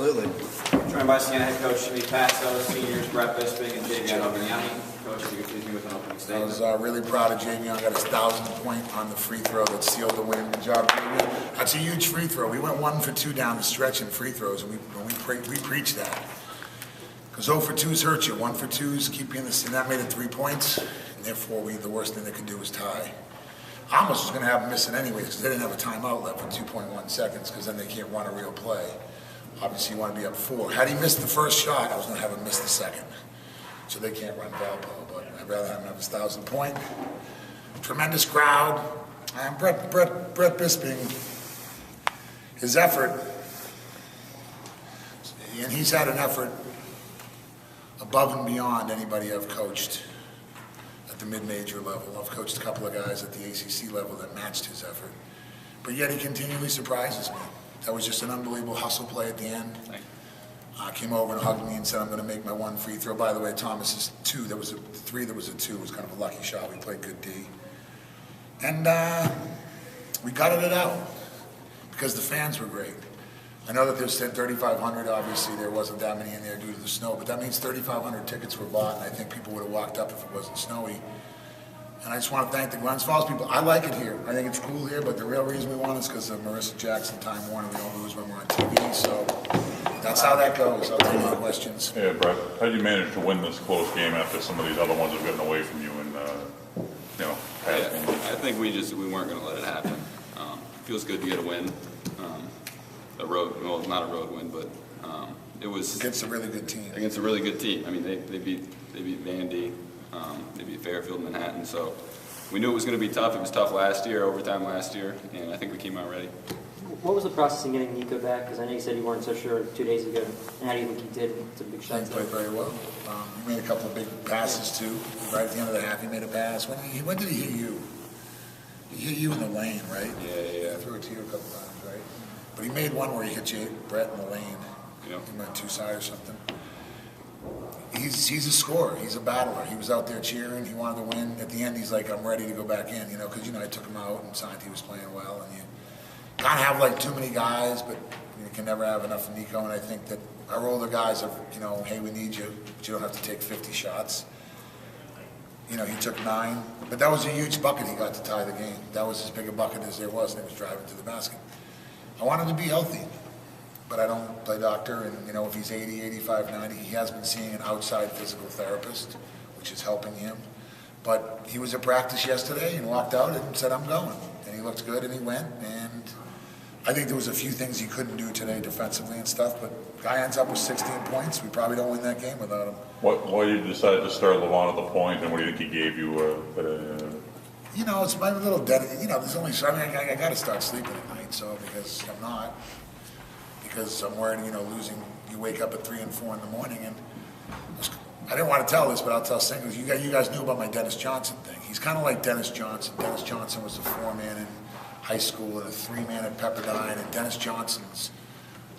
Absolutely. Joined by Siena head coach Patsos, seniors Brett Bisping and Javion Ogunyemi. Coach, if you could please me with an opening statement. I was really proud of Javion. Got his 1,000th point on the free throw that sealed the win. Good job, Javion. That's a huge free throw. We went 1 for 2 down the stretch in free throws, and we preach that. Because 0 for 2s hurt you. 1 for 2s keep you in the, and that made it 3 points. And therefore, the worst thing they could do was tie. I almost was going to have them missing anyways because they didn't have a timeout left for 2.1 seconds because then they can't run a real play. Obviously, you want to be up 4. Had he missed the first shot, I was going to have him miss the second. So they can't run Valpo, but I'd rather have him have his 1,000 point. Tremendous crowd. And Brett Bisping, his effort, and he's had an effort above and beyond anybody I've coached at the mid-major level. I've coached a couple of guys at the ACC level that matched his effort. But yet he continually surprises me. That was just an unbelievable hustle play at the end. Came over and hugged me and said, I'm going to make my 1 free throw. By the way, Thomas's 2, there was a 3, there was a 2. It was kind of a lucky shot. We played good D. And we gutted it out because the fans were great. I know that there's 3,500. Obviously, there wasn't that many in there due to the snow, but that means 3,500 tickets were bought, and I think people would have walked up if it wasn't snowy. And I just want to thank the Glens Falls people. I like it here. I think it's cool here, but the real reason we won is because of Marissa Jackson, Time Warner. We don't lose when we're on TV, so that's how that goes. I'll take my questions. Yeah, Brett, how did you manage to win this close game after some of these other ones have gotten away from you and, past games? I think we weren't going to let it happen. Feels good to get a win. Not a road win, but it was Against a really good team. Against a really good team. I mean, they beat Vandy. They beat Fairfield, Manhattan. So we knew it was going to be tough. It was tough last year, overtime last year, and I think we came out ready. What was the process in getting Nico back? Because I know you said you weren't so sure 2 days ago. And how do you think he did? It's a big shot. He played very well. He made a couple of big passes too. Right at the end of the half, he made a pass. When did he hit you? He hit you in the lane, right? Yeah. I threw it to you a couple times, right? But he made one where he hit Brett in the lane. You know? He went 2 side or something. He's a scorer. He's a battler. He was out there cheering. He wanted to win. At the end, he's like, I'm ready to go back in, because, I took him out and Santi was playing well. And you can't have, too many guys, but you can never have enough of Nico. And I think that our older guys have, hey, we need you, but you don't have to take 50 shots. He took 9. But that was a huge bucket he got to tie the game. That was as big a bucket as there was, and he was driving to the basket. I want him to be healthy. But I don't play doctor, and if he's 80, 85, 90, he has been seeing an outside physical therapist, which is helping him. But he was at practice yesterday and walked out and said, I'm going. And he looked good and he went. And I think there was a few things he couldn't do today defensively and stuff, but guy ends up with 16 points. We probably don't win that game without him. Why did you decide to start Levon at the point, and what do you think he gave you? It's my little there's only, I got to start sleeping at night, because I'm not. Because I'm worried, losing. You wake up at 3 and 4 in the morning, and I didn't want to tell this, but I'll tell singles. You guys knew about my Dennis Johnson thing. He's kind of like Dennis Johnson. Dennis Johnson was a 4-man in high school and a 3-man at Pepperdine, and Dennis Johnson's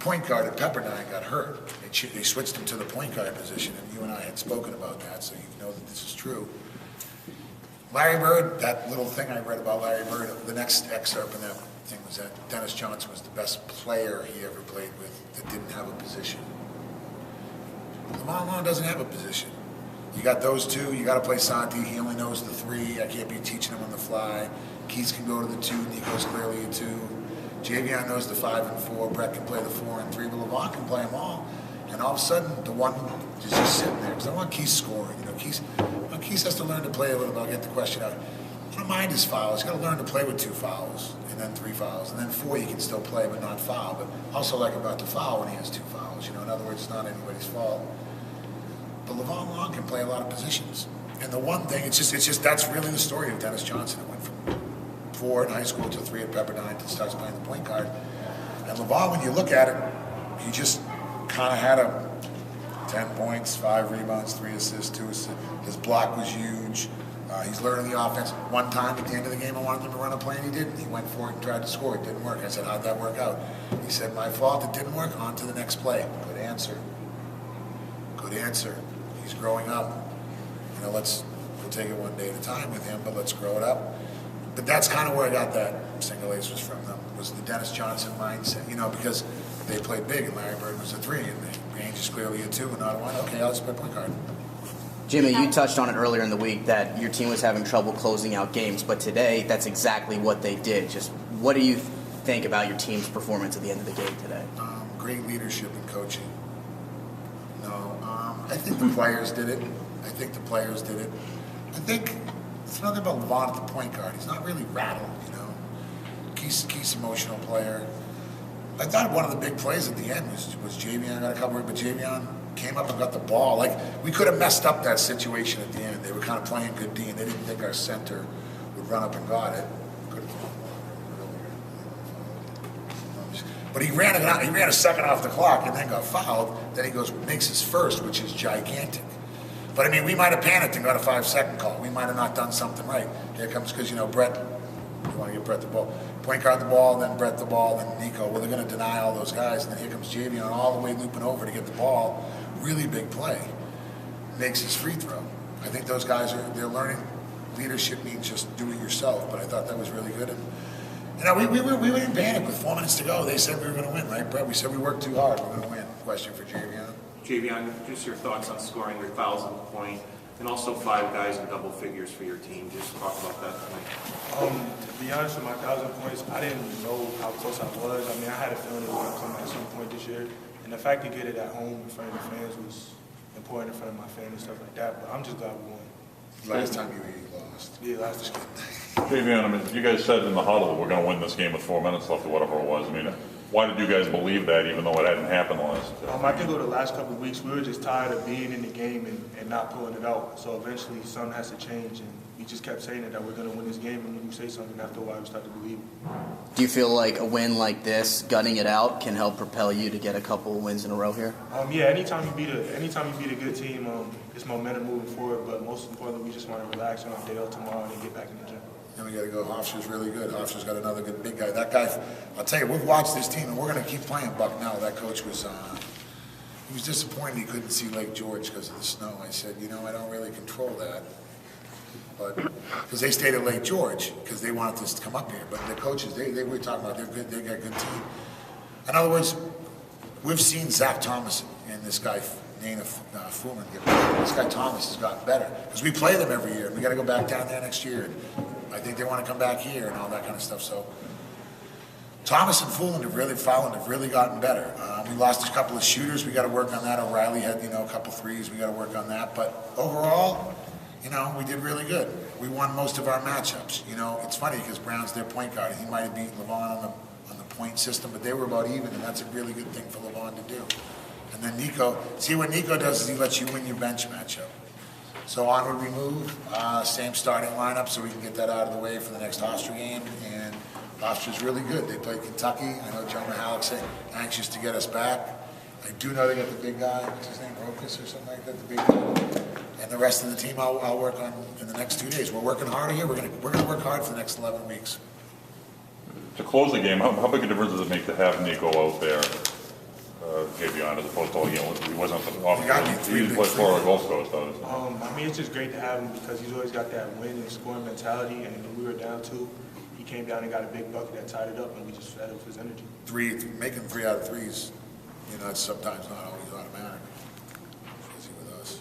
point guard at Pepperdine got hurt. They switched him to the point guard position, and you and I had spoken about that, so you know that this is true. Larry Bird, that little thing I read about Larry Bird, the next excerpt in that thing was that Dennis Johnson was the best player he ever played with that didn't have a position. Lamont Long doesn't have a position. You got those two, you got to play Santi, he only knows the 3, I can't be teaching him on the fly. Keith can go to the 2, Nico's clearly a 2. Javion knows the 5 and 4, Brett can play the 4 and 3, but Lamont can play them all. And all of a sudden, the one is just sitting there, because I want Keith scoring. Keith has to learn to play a little bit. I'll get the question out. I don't mind his fouls. He's got to learn to play with 2 fouls, and then 3 fouls, and then 4 you can still play but not foul. But also like about to foul when he has 2 fouls. In other words, it's not anybody's fault. But Levon Long can play a lot of positions. And the one thing, it's just that's really the story of Dennis Johnson. It went from 4 in high school to 3 at Pepperdine to starts playing the point guard. And Levon, when you look at it, he just kind of had 10 points, 5 rebounds, 3 assists, 2 assists. His block was huge. He's learning the offense. One time at the end of the game, I wanted him to run a play, and he didn't. He went for it and tried to score. It didn't work. I said, how'd that work out? He said, my fault. It didn't work. On to the next play. Good answer. Good answer. He's growing up. We'll take it one day at a time with him, but let's grow it up. But that's kind of where I got that single ace was from them, was the Dennis Johnson mindset, because they played big, and Larry Bird was a 3, and the Rangers clearly a 2, and not a 1. Okay, I'll just play point guard. Jimmy, you touched on it earlier in the week that your team was having trouble closing out games, but today that's exactly what they did. Just what do you think about your team's performance at the end of the game today? Great leadership and coaching. I think the players did it. I think it's nothing about Levon at the point guard. He's not really rattled, Keith's emotional player. I thought one of the big plays at the end was Javion got a couple, but Javion came up and got the ball. Like, we could have messed up that situation at the end. They were kind of playing good D, and they didn't think our center would run up and got it. But he ran a second off the clock and then got fouled. Then he makes his first, which is gigantic. But I mean, we might have panicked and got a 5-second call. We might have not done something right. Here comes, because Brett, you want to get Brett the ball. Point guard the ball, then Brett the ball, then Nico. Well, they're going to deny all those guys. And then here comes Javion all the way looping over to get the ball. Really big play. Makes his free throw. I think those guys they're learning leadership means just do it yourself. But I thought that was really good. And, we were in panic with 4 minutes to go. They said we were going to win, right, Brett? We said we worked too hard. We're going to win. Question for Javion. Javion, just your thoughts on scoring your 1,000th point, and also 5 guys in double figures for your team. Just talk about that tonight. To be honest, with my 1,000 points, I didn't know how close I was. I mean, I had a feeling it was going to come at some point this year. And the fact to get it at home in front of the fans was important in front of my family and stuff like that. But I'm just glad we won. Last time you lost. Yeah, last time. Javion, I mean, you guys said in the huddle we're going to win this game with 4 minutes left or whatever it was. I mean, why did you guys believe that even though it hadn't happened last? I think over the last couple of weeks we were just tired of being in the game and not pulling it out. So eventually something has to change, and we just kept saying it, that we're going to win this game. And when you say something, after a while we start to believe it. Do you feel like a win like this, gutting it out, can help propel you to get a couple of wins in a row here? Yeah. Anytime you beat a good team, it's momentum moving forward. But most importantly, we just want to relax on our day off tomorrow and then get back in the gym. Then we got to go. Hofscher's really good. Hofscher's got another good big guy. That guy, I'll tell you, we've watched this team, and we're going to keep playing Bucknell. That coach was, he was disappointed he couldn't see Lake George because of the snow. I said, I don't really control that. But, because they stayed at Lake George, because they wanted us to come up here. But the coaches, they were talking about, they're good, they got a good team. In other words, we've seen Zach Thomas and this guy, Nana Fuhrman, get better. This guy Thomas has gotten better. Because we play them every year, and we got to go back down there next year. And I think they want to come back here and all that kind of stuff. So Thomas and Fallon have really gotten better. We lost a couple of shooters. We got to work on that. O'Reilly had, a couple threes. We got to work on that. But overall, we did really good. We won most of our matchups. It's funny because Brown's their point guard. He might have beaten Levon on the point system, but they were about even, and that's a really good thing for Levon to do. And then Nico, see what Nico does is he lets you win your bench matchup. So onward we move, same starting lineup so we can get that out of the way for the next Hofstra game. And Hofstra's really good. They played Kentucky. I know Joe Mihalik's anxious to get us back. I do know they got the big guy, what's his name, Rokas or something like that, the big guy. And the rest of the team I'll work on in the next 2 days. We're working hard here. We're gonna work hard for the next 11 weeks. To close the game, how big a difference does it make to have Nico out there, Javion, as opposed to, he wasn't he didn't play Florida Gulf Coast, though. I mean, it's just great to have him because he's always got that win and scoring mentality. And when we were down 2, he came down and got a big bucket that tied it up, and we just fed off his energy. Making 3 out of 3s, it's sometimes not always automatic. Easy with us.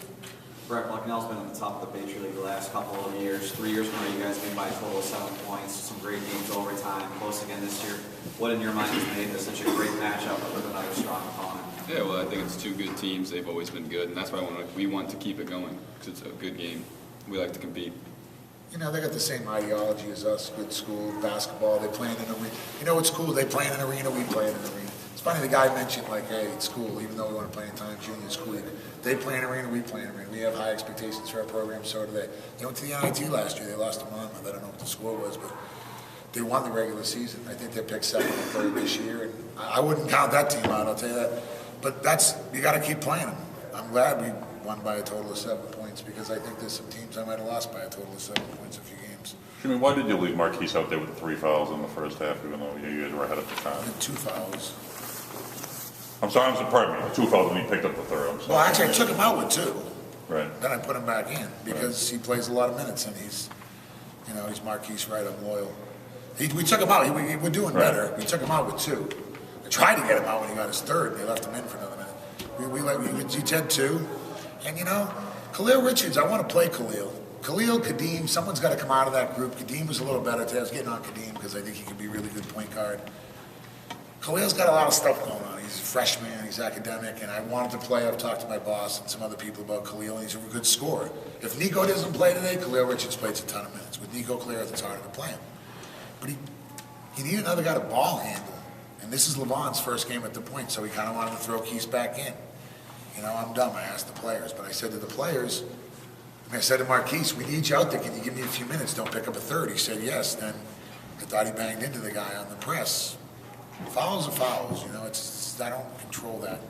Brett, Bucknell's been on the top of the Patriot League the last couple of years. 3 years ago, you guys came by a total of 7 points. Some great games overtime, close again this year. What in your mind has made this such a great matchup with another strong opponent? Yeah, well, I think it's 2 good teams. They've always been good, and that's why we want to keep it going because it's a good game. We like to compete. They got the same ideology as us, good school, basketball. They play in an arena. What's cool? They play in an arena, we play in an arena. It's funny, the guy mentioned, hey, it's cool, even though we want to play in time junior school. They play in an arena, we play in an arena. We have high expectations for our program, so do they. They went to the NIT last year. They lost to Monmouth. I don't know what the score was, but they won the regular season. I think they picked 2nd or 3rd this year, and I wouldn't count that team out, I'll tell you that. But you got to keep playing them. I'm glad we won by a total of 7 points because I think there's some teams I might have lost by a total of 7 points a few games. Jimmy, why did you leave Marquise out there with the 3 fouls in the first half, even though you guys were ahead of the time? 2 fouls. Pardon me, 2 fouls and he picked up the 3rd. I'm sorry. Well, actually, I took him out with 2. Right. Then I put him back in because he plays a lot of minutes and he's Marquise Wright. I'm loyal. We took him out. We're doing better. We took him out with 2. I tried to get him out when he got his third, and they left him in for another minute. We did two, and you know, Khalil Richards, I want to play Khalil. Khalil, Kadeem, someone's got to come out of that group. Kadeem was a little better today. I was getting on Kadeem because I think he can be a really good point guard. Khalil's got a lot of stuff going on. He's a freshman, he's academic, and I wanted to play. I've talked to my boss and some other people about Khalil, and he's a good scorer. If Nico doesn't play today, Khalil Richards plays a ton of minutes. With Nico clear, it's harder to play him. But he needed another guy to ball handle. And this is LeVon's first game at the point, so he kind of wanted to throw Keith back in. You know, I'm dumb. I asked the players. But I said to the players, I said to Marquise, we need you out there. Can you give me a few minutes? Don't pick up a third. He said yes. Then I thought he banged into the guy on the press. Fouls are fouls. You know, I don't control that.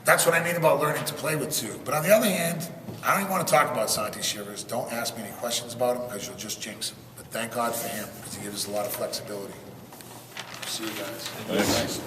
That's what I mean about learning to play with two. But on the other hand, I don't even want to talk about Santi Shivers. Don't ask me any questions about him because you'll just jinx him. But thank God for him because he gives us a lot of flexibility. See you guys. Thanks.